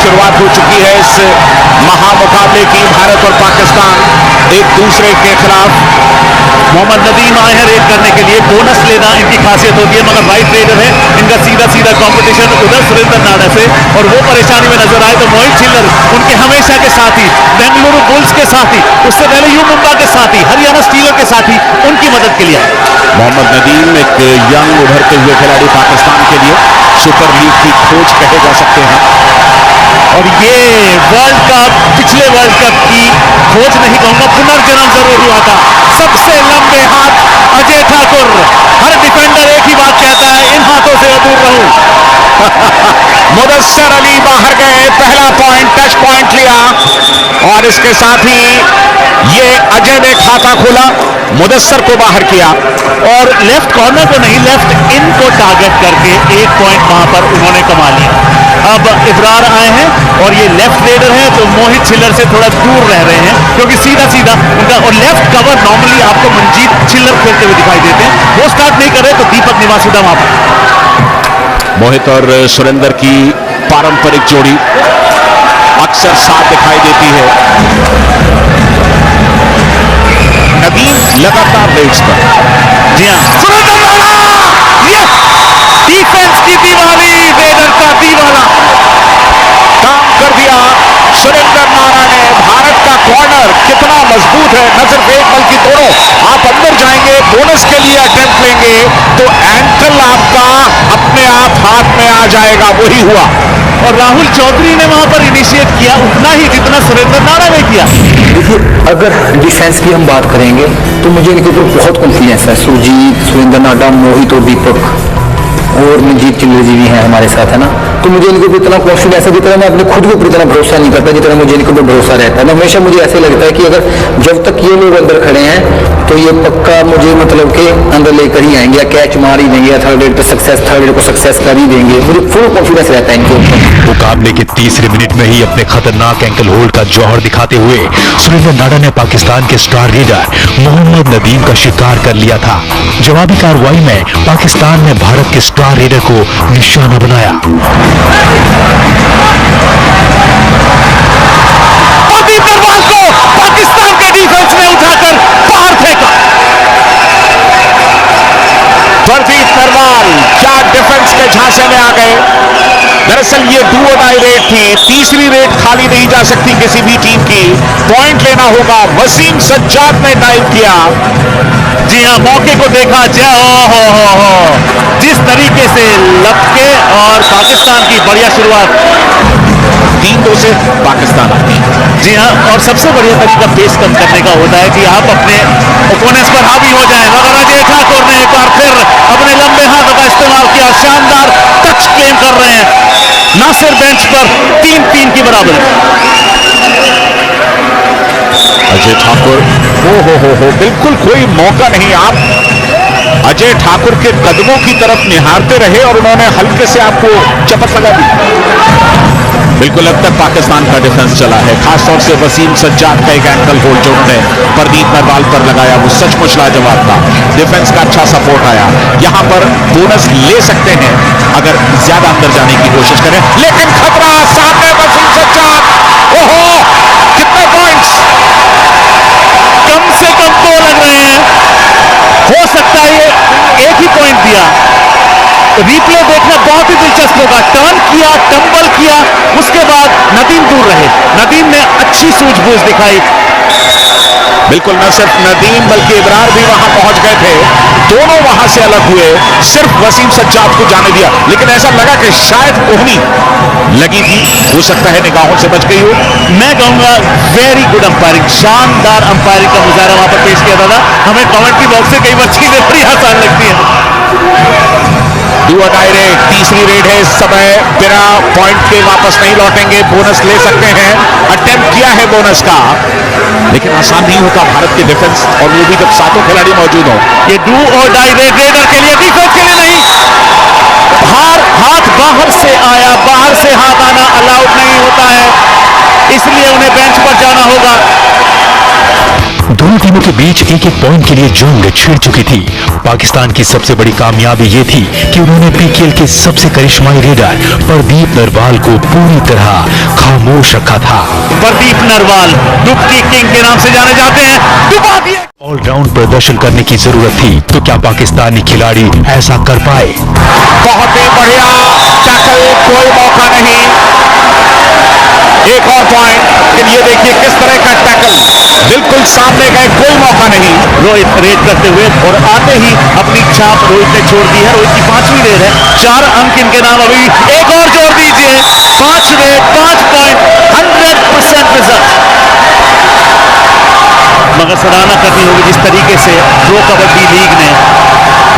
शुरुआत हो चुकी है इस महामुकाबले की। भारत और पाकिस्तान एक दूसरे के खिलाफ। मोहम्मद नदीम आए हैं रेड करने के लिए, बोनस लेना इनकी खासियत होती है, मगर राइट रेडर है, इनका सीधा सीधा कंपटीशन उधर सुरेंद्र नाडा से, और वो परेशानी में नजर आए तो मोहित छिल्लर उनके हमेशा के साथी, बेंगलुरु बुल्स के साथी, उससे पहले यू मुंबा के साथी, हरियाणा स्टीलर के साथी, उनकी मदद के लिए मोहम्मद नदीम एक यंग उभरते हुए खिलाड़ी पाकिस्तान के लिए, सुपर लीग की खोज कहे जा सकते हैं। और ये वर्ल्ड कप, पिछले वर्ल्ड कप की खोज नहीं कहूंगा, पुनर्जन्म जरूर हुआ था। सबसे लंबे हाथ अजय ठाकुर, हर डिफेंडर एक ही बात कहता है, इन हाथों से दूर रहूं। मुदस्सर अली बाहर गए, पहला पॉइंट, टच पॉइंट लिया, और इसके साथ ही ये अजय ने खाता खोला, मुदस्सर को बाहर किया, और लेफ्ट कॉर्नर को नहीं, लेफ्ट इन को टारगेट करके एक पॉइंट वहां पर उन्होंने कमा लिया। अब इब्रार आए हैं और ये लेफ्ट रेडर है, तो मोहित छिल्लर से थोड़ा दूर रह रहे हैं, क्योंकि सीधा सीधा उनका, और लेफ्ट कवर नॉर्मली आपको मनजीत छिल्लर खेलते हुए दिखाई देते हैं, वो स्टार्ट नहीं कर रहे तो दीपक निवासुदा वहां पर। मोहित और सुरेंद्र की पारंपरिक जोड़ी अक्सर साथ दिखाई देती है। नदीम लगातार रेड्स पर। जी हाँ, सुरेंद्र नाडा, यस, डिफेंस की दीवाली, रेडर का दीवाना काम कर दिया सुरेंद्र नाडा ने। भारत का कॉर्नर कितना मजबूत है, न सिर्फ एक बल्कि दोनों। आप अंदर जाएंगे, बोनस के लिए अटेम्प्ट लेंगे तो एंकल आपका अपने आप हाथ में आ जाएगा, वही हुआ। और राहुल चौधरी ने वहां पर इनिशिएट किया उतना ही जितना सुरेंद्र नाडा ने किया। देखिए, अगर डिफेंस की हम बात करेंगे तो मुझे इनके ऊपर बहुत कॉन्फिडेंस है। सुरजीत, सुरेंद्र नाडा, मोहित और दीपक और मनजीत चिल्लर जी भी हैं हमारे साथ, है ना। तो मुझे इनके ऊपर इतना कॉन्फिडेंस है, जितना मैं अपने खुद के ऊपर इतना भरोसा नहीं करता, जितना मुझे इनके ऊपर भरोसा रहता है। हमेशा मुझे ऐसे लगता है कि अगर जब तक ये लोग अंदर खड़े हैं तो ये पक्का मुझे मतलब कि अंदर लेकर ही आएंगे, या कैच मार ही देंगे, या थर्ड रेड पे सक्सेस, थर्ड रेड को सक्सेस कर ही देंगे। मुझे फुल कॉन्फिडेंस रहता है इनके ऊपर। मुकाबले के तीसरे मिनट में ही अपने खतरनाक एंकल होल्ड का जौहर दिखाते हुए सुरेंद्र नाडा ने पाकिस्तान के स्टार रेडर मोहम्मद नदीम का शिकार कर लिया था। जवाबी कार्रवाई में पाकिस्तान ने भारत के स्टार रेडर को निशाना बनाया। प्रदीप नरवाल को पाकिस्तान के डिफेंस ने उठाकर बाहर फेंका। प्रदीप नरवाल क्या डिफेंस के झांसे में आ गए। दरअसल ये डू और डाई रेड थी, तीसरी रेड खाली नहीं जा सकती किसी भी टीम की, पॉइंट लेना होगा। वसीम सज्जाद ने डाइव किया। जी हाँ, मौके को देखा, जय हो जिस तरीके से लपके, और पाकिस्तान की बढ़िया शुरुआत। 3-2 से पाकिस्तान आती है। जी हाँ, और सबसे बढ़िया तरीका पेस कम करने का होता है कि आप अपने ओपोनेंट्स पर हावी हो जाएं, मगर अजय ठाकुर ने एक बार फिर अपने लंबे हाथों का इस्तेमाल किया, शानदार टच क्लेम कर रहे हैं। नासिर बेंच पर 3-3 की बराबरी। अजय ठाकुर, हो बिल्कुल कोई मौका नहीं। आप अजय ठाकुर के कदमों की तरफ निहारते रहे और उन्होंने हल्के से आपको चपत लगा दी। बिल्कुल अब तक पाकिस्तान का डिफेंस चला है, खासतौर से वसीम सज्जाद का एक एंकल होल्ड जो उन्होंने प्रदीप नरवाल पर लगाया, वो सचमुच लाजवाब था। डिफेंस का अच्छा सपोर्ट आया। यहां पर बोनस ले सकते हैं अगर ज्यादा अंदर जाने की कोशिश करें, लेकिन खतरा सामने। वसीम सज्जाद, ओहो, कितने पॉइंट्स, कम से कम 2 लग रहे हैं, हो सकता है ये एक ही पॉइंट दिया। रिप्ले देखना बहुत ही दिलचस्प होगा। टर्न किया, टंबल किया, उसके बाद नदीम दूर रहे। नदीम ने अच्छी सूझबूझ दिखाई। बिल्कुल न सिर्फ नदीम बल्कि इब्रार भी वहां पहुंच गए थे, दोनों वहां से अलग हुए, सिर्फ वसीम सज्जाद को जाने दिया। लेकिन ऐसा लगा कि शायद कोहनी लगी थी, हो सकता है निगाहों से बच गई हो। मैं कहूंगा वेरी गुड अंपायरिंग, शानदार अंपायरिंग का मुजाहरा वहां पर पेश किया था। हमें कमेंट्री बॉक्स से कई बार चीजें बड़ी आसान लगती है। डू और डाई रेड, तीसरी रेड है इस समय, बिना पॉइंट के वापस नहीं लौटेंगे, बोनस ले सकते हैं। अटेम्प्ट किया है बोनस का, लेकिन आसान नहीं होता भारत के डिफेंस, और वो भी जब सातों खिलाड़ी मौजूद हो। ये डू और डाई रेड, रेडर के लिए, डिफेंस के लिए नहीं। हाथ बाहर से आया, बाहर से हाथ आना अलाउड नहीं होता है, इसलिए उन्हें बेंच पर जाना होगा। दोनों टीमों के बीच एक एक पॉइंट के लिए जंग छिड़ चुकी थी। पाकिस्तान की सबसे बड़ी कामयाबी ये थी कि उन्होंने पीकेएल के सबसे करिश्माई रेडर प्रदीप नरवाल को पूरी तरह खामोश रखा था। प्रदीप नरवाल डुबकी किंग के नाम से जाने जाते हैं, डुबा दिए। ऑलराउंड प्रदर्शन करने की जरूरत थी, तो क्या पाकिस्तानी खिलाड़ी ऐसा कर पाए? बहुत ही बढ़िया टैकल, कोई मौका नहीं। एक और पॉइंट, लेकिन ये देखिए किस तरह का टैकल, बिल्कुल सामने गए, कोई मौका नहीं। रोहित रेड करते हुए और आते ही अपनी छाप रोहित ने छोड़ दी है। रोहित की 5वीं रेड है, 4 अंक इनके नाम। अभी एक और जोड़ दीजिए, 5 रेड, 5 पॉइंट, 100% रिजल्ट। मगर सराहना करनी होगी जिस तरीके से प्रो कबड्डी लीग ने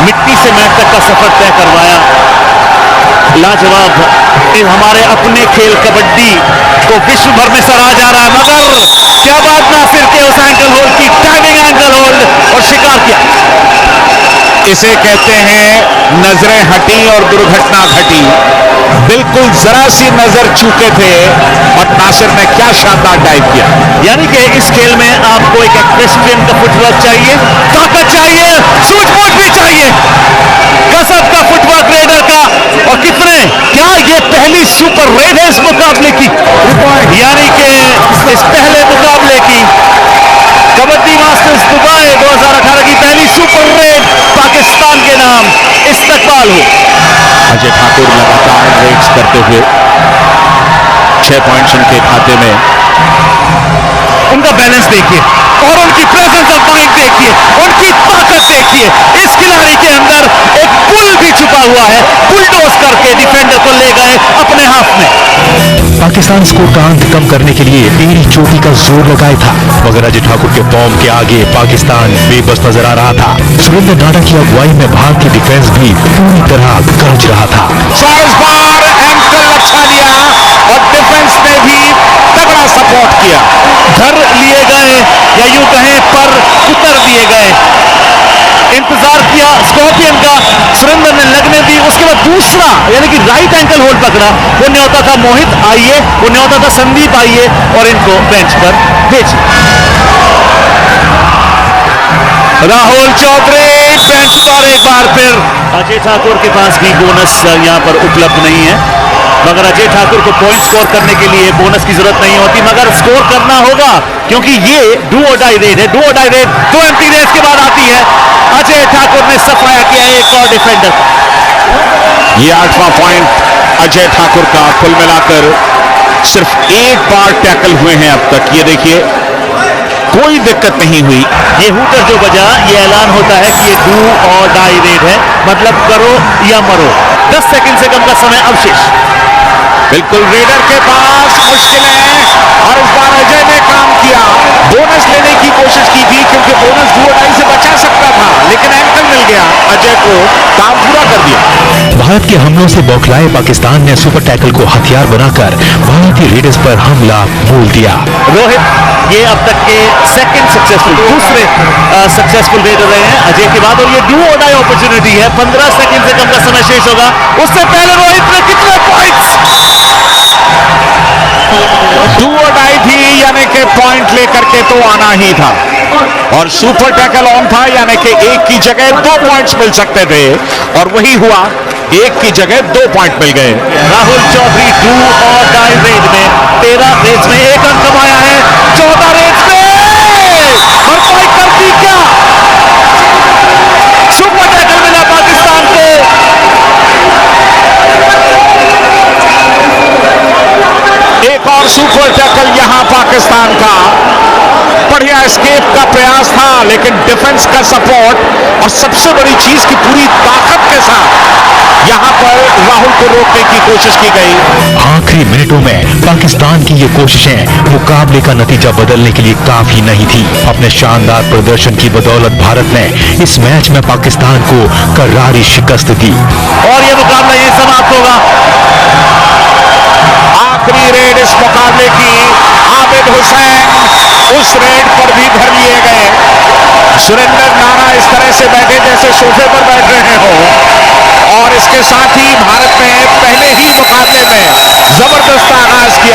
मिट्टी से मैच तक का सफर तय करवाया। लाजवाब, हमारे अपने खेल कबड्डी को विश्व भर में सराहा जा रहा है। मगर क्या बात नासिर के उस एंकल होल्ड की, टाइमिंग एंकल होल्ड, और शिकार किया। इसे कहते हैं नजरें हटी और दुर्घटना घटी। बिल्कुल जरा सी नजर चूके थे और नासिर ने क्या शानदार डाइव किया। यानी कि इस खेल में आपको एक एक्सप्रेशन का फुटवर्क चाहिए, ताकत चाहिए, सूझबूझ भी चाहिए, कसब का फुटवर्क रेडर का। और कितने, क्या ये पहली सुपर रेड है इस मुकाबले की? यानी कि इस पहले मुकाबले की कबड्डी मास्टर्स दुबई 2018 की पहली सुपर रेड पाकिस्तान के नाम इस्तकबाल हो। अजय ठाकुर लगातार रेड्स करते हुए 6 पॉइंट्स उनके खाते में। उनका बैलेंस देखिए और उनकी प्रेजेंस ऑफ माइंड देखिए, उनकी ताकत देखिए। इस खिलाड़ी के अंदर एक पुल भी छुपा हुआ है, बुलडोज करके डिफेंडर को ले गए अपने हाथ में। पाकिस्तान स्कोर का अंक कम करने के लिए एड़ी चोटी का जोर लगाया था, मगर अजय ठाकुर के फॉर्म के आगे पाकिस्तान बेबस नजर आ रहा था। सुरेंद्र नाडा की अगुवाई में भारत की डिफेंस भी पूरी तरह गरज रहा था। इस बार एंकल अच्छा लिया और डिफेंस ने भी तगड़ा सपोर्ट किया। घर लिए गए या यूं कहें पर उतर दिए गए। इंतजार किया स्कॉर्पियन का, सुरेंद्र ने लगने दी। उसके बाद दूसरा यानी कि राइट एंकल होल्ड पकड़ा। वो न्योता था मोहित आइए, वो न्योता था संदीप आइए और इनको बेंच पर भेजिए। राहुल चौधरी बेंच पर एक बार फिर। अजय ठाकुर के पास भी बोनस यहां पर उपलब्ध नहीं है, मगर अजय ठाकुर को पॉइंट स्कोर करने के लिए बोनस की जरूरत नहीं होती, मगर स्कोर करना होगा क्योंकि ये डू और डाई रेड है। डू और डाई रेड 2 एम्प्टी रेस के बाद आती है। अजय ठाकुर ने सफाया किया एक और डिफेंडर। ये 8वां पॉइंट अजय ठाकुर का। कुल मिलाकर सिर्फ एक बार टैकल हुए हैं अब तक। ये देखिए कोई दिक्कत नहीं हुई। ये हूटर जो बजा, ये ऐलान होता है कि ये डू और डाई रेड है, मतलब करो या मरो। 10 सेकंड से कम का समय अवशेष। बिल्कुल रेडर के पास मुश्किलें, और इस बार अजय ने काम किया। बोनस लेने की कोशिश की थी क्योंकि बोनस डू और डाई से बचा सकता था, लेकिन एंकल मिल गया। अजय को काम पूरा कर दिया। भारत के हमलों से बौखलाए पाकिस्तान ने सुपर टैकल को हथियार बनाकर भारतीय रेडर्स पर हमला बोल दिया। रोहित ये अब तक के दूसरे सक्सेसफुल रेडर रहे हैं अजय के बाद, और ये डू और डाई अपॉर्चुनिटी है। 15 सेकंड से कम का समय शेष होगा। उससे पहले रोहित ने कितने पॉइंट्स? डू और डाई थी, यानी कि पॉइंट लेकर के तो आना ही था, और सुपर टैकल ऑन था, यानी कि एक की जगह 2 पॉइंट्स मिल सकते थे, और वही हुआ। एक की जगह 2 पॉइंट मिल गए। राहुल चौधरी डू और डाई रेड में 13 रेड्स में 1 अंक कमाया है। 14 रेड्स में भरपाई कर दी क्या? सुपर टैकल मिला पाकिस्तान को। एक और सुपर टैकल यहां पाकिस्तान का। बढ़िया एस्केप का प्रयास था, लेकिन डिफेंस का सपोर्ट और सबसे बड़ी चीज की पूरी ताकत के साथ यहां पर राहुल को रोकने की कोशिश की गई। आखिरी मिनटों में पाकिस्तान की ये कोशिशें मुकाबले का नतीजा बदलने के लिए काफी नहीं थी। अपने शानदार प्रदर्शन की बदौलत भारत ने इस मैच में पाकिस्तान को करारी शिकस्त दी और ये मुकाबला यहीं समाप्त होगा। आखिरी रेड इस मुकाबले की। आबिद हुसैन उस रेड पर भी घर लिए गए। सुरेंद्र नाडा इस तरह से बैठे जैसे सोफे पर बैठ रहे हो, और इसके साथ ही भारत ने पहले ही मुकाबले में जबरदस्त आगाज किया।